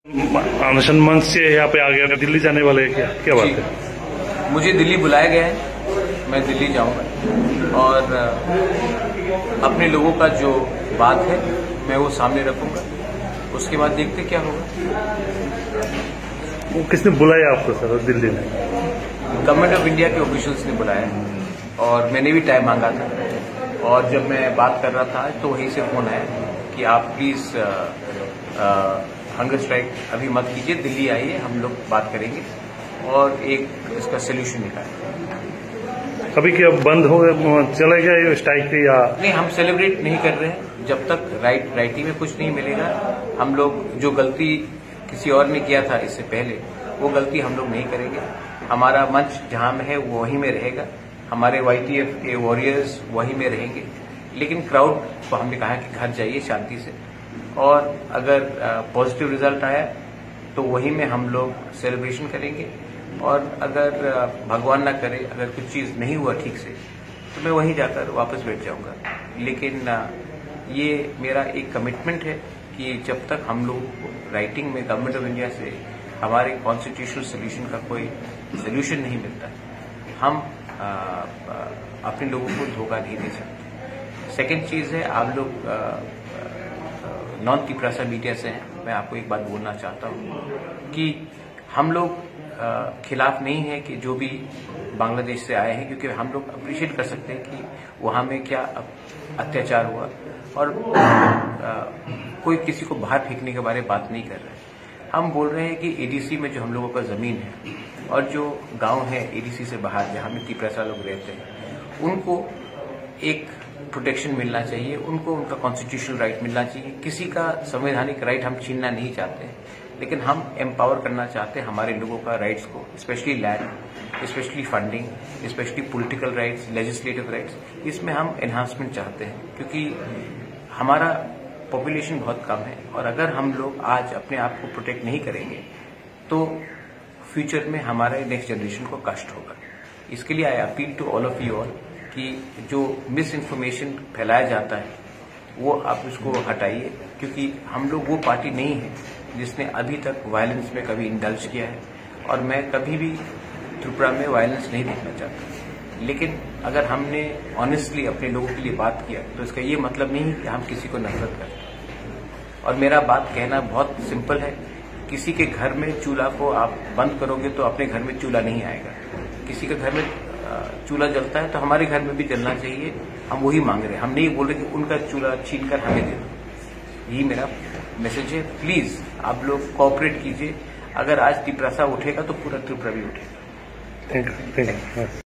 अनशन मंच से यहाँ पे आ गया, दिल्ली जाने वाले हैं क्या क्या बात है? मुझे दिल्ली बुलाया गया है, मैं दिल्ली जाऊंगा और अपने लोगों का जो बात है मैं वो सामने रखूंगा। उसके बाद देखते क्या होगा। वो किसने बुलाया आपको सर दिल्ली में? गवर्नमेंट ऑफ इंडिया के ऑफिशियल्स ने बुलाया और मैंने भी टाइम मांगा था और जब मैं बात कर रहा था तो वहीं से फोन आया कि आप प्लीज हंगर स्ट्राइक अभी मत कीजिए, दिल्ली आइए, हम लोग बात करेंगे और एक इसका सोल्यूशन निकालेंगे। अभी क्या बंद हो चले गए स्ट्राइक या नहीं? हम सेलिब्रेट नहीं कर रहे हैं जब तक राइटिंग में कुछ नहीं मिलेगा। हम लोग जो गलती किसी और ने किया था इससे पहले, वो गलती हम लोग नहीं करेंगे। हमारा मंच जहां में है वो वहीं में रहेगा, हमारे YTF के वॉरियर्स वहीं में रहेंगे, लेकिन क्राउड को हमने कहा कि घर जाइए शांति से, और अगर पॉजिटिव रिजल्ट आया तो वहीं में हम लोग सेलिब्रेशन करेंगे, और अगर भगवान ना करे अगर कुछ चीज नहीं हुआ ठीक से तो मैं वहीं जाकर वापस बैठ जाऊंगा। लेकिन ये मेरा एक कमिटमेंट है कि जब तक हम लोग राइटिंग में गवर्नमेंट ऑफ इंडिया से हमारे कॉन्स्टिट्यूशनल सोल्यूशन का कोई सोल्यूशन नहीं मिलता, हम अपने लोगों को धोखा नहीं दे सकते। सेकेंड चीज है, आप लोग नॉन तिपरासा मीडिया से हैं, मैं आपको एक बात बोलना चाहता हूं कि हम लोग खिलाफ नहीं है कि जो भी बांग्लादेश से आए हैं, क्योंकि हम लोग अप्रिशिएट कर सकते हैं कि वहां में क्या अत्याचार हुआ, और कोई किसी को बाहर फेंकने के बारे में बात नहीं कर रहे हैं। हम बोल रहे हैं कि एडीसी में जो हम लोगों का जमीन है और जो गांव है एडीसी से बाहर जहां में तिपरासा लोग रहते हैं, उनको एक प्रोटेक्शन मिलना चाहिए, उनको उनका कॉन्स्टिट्यूशनल राइट मिलना चाहिए। किसी का संवैधानिक राइट हम छीनना नहीं चाहते, लेकिन हम एम्पावर करना चाहते हैं हमारे लोगों का राइट्स को, specially land, specially funding, specially political rights, legislative rights. इसमें हम एनहांसमेंट चाहते हैं, क्योंकि हमारा पॉपुलेशन बहुत कम है, और अगर हम लोग आज अपने आप को प्रोटेक्ट नहीं करेंगे तो फ्यूचर में हमारे नेक्स्ट जनरेशन को कष्ट होगा। इसके लिए I appeal to all of you all कि जो मिस इन्फॉर्मेशन फैलाया जाता है वो आप उसको हटाइए, क्योंकि हम लोग वो पार्टी नहीं है जिसने अभी तक वायलेंस में कभी इंडल्ज किया है, और मैं कभी भी त्रिपुरा में वायलेंस नहीं देखना चाहता। लेकिन अगर हमने ऑनेस्टली अपने लोगों के लिए बात किया तो इसका ये मतलब नहीं कि हम किसी को नफरत करें। और मेरा बात कहना बहुत सिंपल है, किसी के घर में चूल्हा को आप बंद करोगे तो अपने घर में चूल्हा नहीं आएगा। किसी के घर में चूल्हा जलता है तो हमारे घर में भी जलना चाहिए। हम वही मांग रहे हैं, हम नहीं बोल रहे कि उनका चूल्हा छीन कर हमें दे दो। यही मेरा मैसेज है। प्लीज आप लोग कोऑपरेट कीजिए। अगर आज तिपरासा उठेगा तो पूरा त्रिपुरा भी उठेगा। Thank you.